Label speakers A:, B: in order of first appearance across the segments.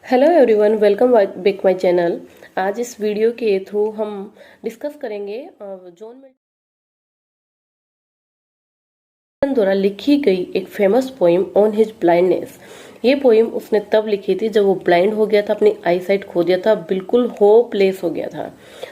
A: Hello everyone, welcome back my channel. आज इस video के थ्रू हम डिस्कस करेंगे जॉन मिल्टन द्वारा लिखी गई एक famous poem on his blindness. ये पोइम उसने तब लिखी थी जब वो ब्लाइंड हो गया था, अपनी आई साइट खो दिया था, बिल्कुल होपलेस हो गया था।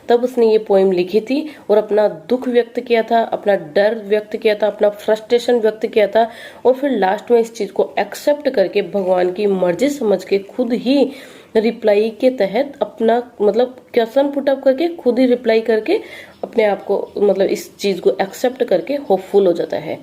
A: तब उसने ये पोइम लिखी थी और अपना दुख व्यक्त किया था, अपना डर व्यक्त किया था, अपना फ्रस्ट्रेशन व्यक्त किया था और फिर लास्ट में इस चीज को एक्सेप्ट करके भगवान की मर्जी समझ के खुद ही रिप्लाई के तहत अपना मतलब क्वेश्चन पुट अप करके खुद ही रिप्लाई करके अपने आप को मतलब इस चीज को एक्सेप्ट करके होपफुल हो जाता है।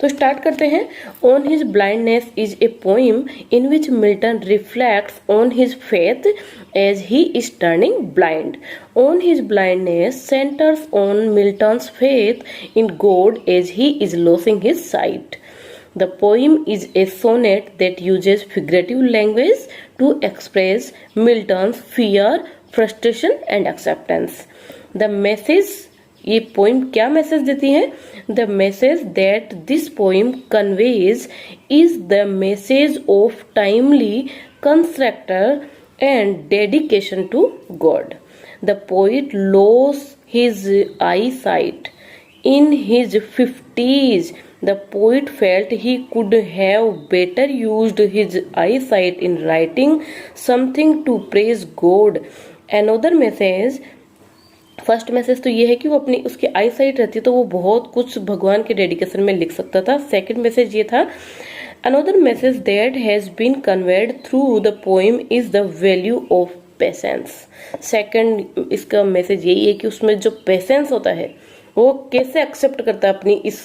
A: तो स्टार्ट करते हैं। On his blindness is a poem in which Milton reflects on his faith as he is turning blind. On his blindness centres on Milton's faith in God as he is losing his sight. The poem is a sonnet that uses figurative language to express Milton's fear, frustration and acceptance. The message, ये poem क्या message देती है? The message that this poem conveys is the message of timely constructor and dedication to God. The poet lost his eyesight in his 50s. The poet felt he could have better used his eyesight in writing something to praise God. Another message, first message तो ये है कि वो अपनी उसकी आई site रहती तो वो बहुत कुछ भगवान के डेडिकेशन में लिख सकता था। सेकंड मैसेज ये था, another message that has been conveyed through the poem is the value of patience. Second इसका मैसेज यही है कि उसमें जो पेशेंस होता है वो कैसे एक्सेप्ट करता है अपनी इस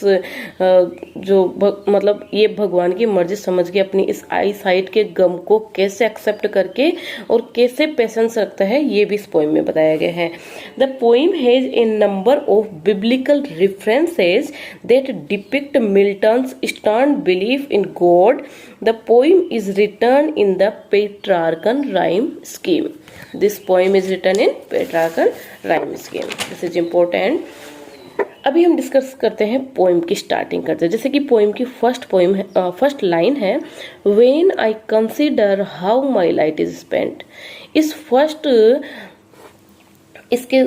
A: मतलब ये भगवान की मर्जी समझ के अपनी इस आई साइट के गम को कैसे एक्सेप्ट करके और कैसे पेशेंस रखता है, ये भी इस पोइम में बताया गया है। The poem has a number of biblical references that depict Milton's stern belief in God. The poem is written in the Petrarchan rhyme scheme. This poem is written in Petrarchan rhyme scheme. This is important. अभी हम discuss करते हैं poem की starting करते हैं। जैसे कि poem की फर्स्ट लाइन है, when I consider how my light is spent. इस फर्स्ट इसके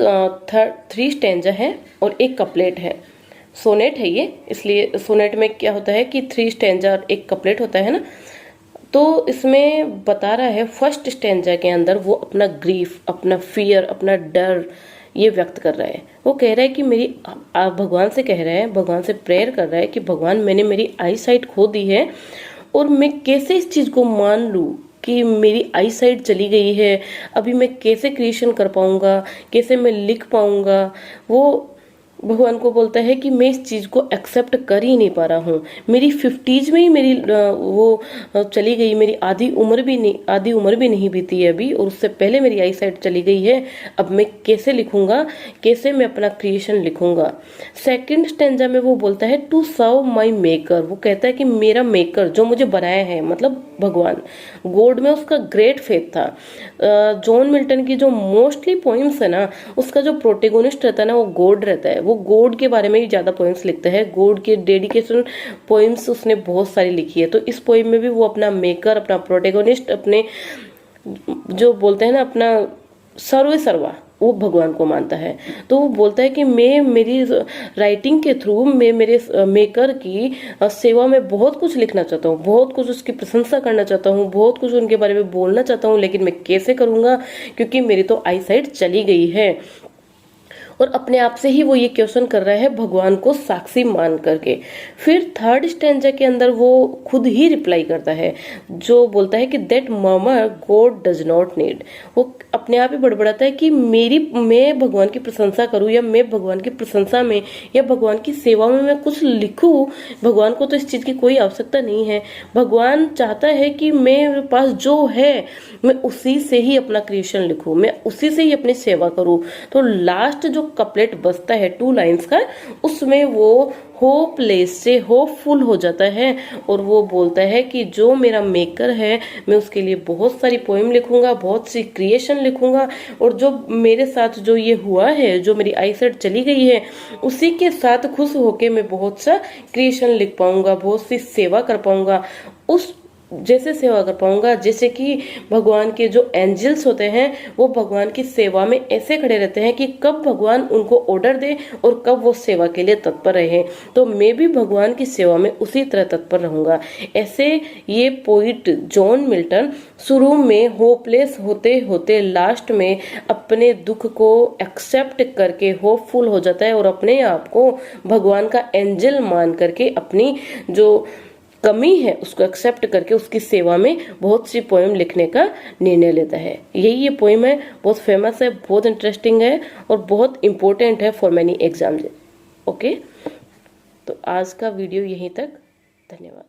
A: 3 स्टैंजा है और एक कपलेट है। सोनेट है ये, इसलिए सोनेट में क्या होता है कि 3 स्टैंजा और एक कपलेट होता है ना। तो इसमें बता रहा है फर्स्ट स्टैंजा के अंदर वो अपना ग्रीफ, अपना फियर, अपना डर ये व्यक्त कर रहा है। वो कह रहा है कि मेरी आप भगवान से कह रहा है, भगवान से प्रेयर कर रहा है कि भगवान मैंने मेरी आई साइट खो दी है और मैं कैसे इस चीज को मान लूं कि मेरी आई साइट चली गई है, अभी मैं कैसे क्रिएशन कर पाऊंगा, कैसे मैं लिख पाऊंगा। वो भगवान को बोलता है कि मैं इस चीज को एक्सेप्ट कर ही नहीं पा रहा हूँ। मेरी 50s में ही मेरी वो चली गई, मेरी आधी उम्र भी नहीं बीती है अभी, और उससे पहले मेरी आई साइट चली गई है। अब मैं कैसे लिखूंगा, कैसे मैं अपना क्रिएशन लिखूंगा। सेकंड स्टेंजा में वो बोलता है टू सर्व माई मेकर. वो कहता है कि मेरा मेकर जो मुझे बनाया है, मतलब भगवान, गॉड में उसका ग्रेट फेथ था। जॉन मिल्टन की जो मोस्टली पोइम्स है ना, उसका जो प्रोटेगोनिस्ट रहता है ना वो गॉड रहता है। वो गॉड के बारे में ही ज्यादा पोइम्स लिखता है, गॉड के डेडिकेशन पोइम्स उसने बहुत सारी लिखी है। तो इस पोइम में भी वो अपना मेकर, अपना प्रोटेगोनिस्ट, अपने जो बोलते हैं ना अपना सर्वा वो भगवान को मानता है। तो वो बोलता है कि मैं मेरी राइटिंग के थ्रू मैं मेरे मेकर की सेवा में बहुत कुछ लिखना चाहता हूँ, बहुत कुछ उसकी प्रशंसा करना चाहता हूँ, बहुत कुछ उनके बारे में बोलना चाहता हूँ, लेकिन मैं कैसे करूंगा क्योंकि मेरी तो आई साइट चली गई है। और अपने आप से ही वो ये क्वेश्चन कर रहा है भगवान को साक्षी मान करके। फिर थर्ड स्टैंजा के अंदर वो खुद ही रिप्लाई करता है, जो बोलता है कि that murmur God does not need. वो अपने आप ही बड़बड़ाता है कि मैं भगवान की प्रशंसा करूं या मैं भगवान की प्रशंसा में या भगवान की सेवा में मैं कुछ लिखूं, भगवान को तो इस चीज की कोई आवश्यकता नहीं है। भगवान चाहता है कि मेरे पास जो है मैं उसी से ही अपना क्रिएशन लिखूं, मैं उसी से ही अपनी सेवा करूं। तो लास्ट जो कपलेट बचता है 2 लाइंस का, उसमें वो होपलेस से होपफुल हो जाता है और वो बोलता है कि जो मेरा मेकर है मैं उसके लिए बहुत सारी पोएम लिखूंगा, बहुत सी क्रिएशन लिखूंगा, और जो मेरे साथ जो ये हुआ है, जो मेरी आई साइट चली गई है, उसी के साथ खुश होके मैं बहुत सा क्रिएशन लिख पाऊंगा, बहुत सी सेवा कर पाऊंगा। उस जैसे सेवा कर पाऊंगा, जैसे कि भगवान के जो एंजल्स होते हैं वो भगवान की सेवा में ऐसे खड़े रहते हैं कि कब भगवान उनको ऑर्डर दे और कब वो सेवा के लिए तत्पर रहे, तो मैं भी भगवान की सेवा में उसी तरह तत्पर रहूंगा। ऐसे ये पोइट जॉन मिल्टन शुरू में होपलेस होते होते लास्ट में अपने दुख को एक्सेप्ट करके होपफुल हो जाता है और अपने आप को भगवान का एंजल मान करके अपनी जो कमी है उसको एक्सेप्ट करके उसकी सेवा में बहुत सी पोएम लिखने का निर्णय लेता है। यही ये पोएम है, बहुत फेमस है, बहुत इंटरेस्टिंग है और बहुत इंपॉर्टेंट है फॉर मेनी एग्जाम्स। ओके, तो आज का वीडियो यहीं तक, धन्यवाद।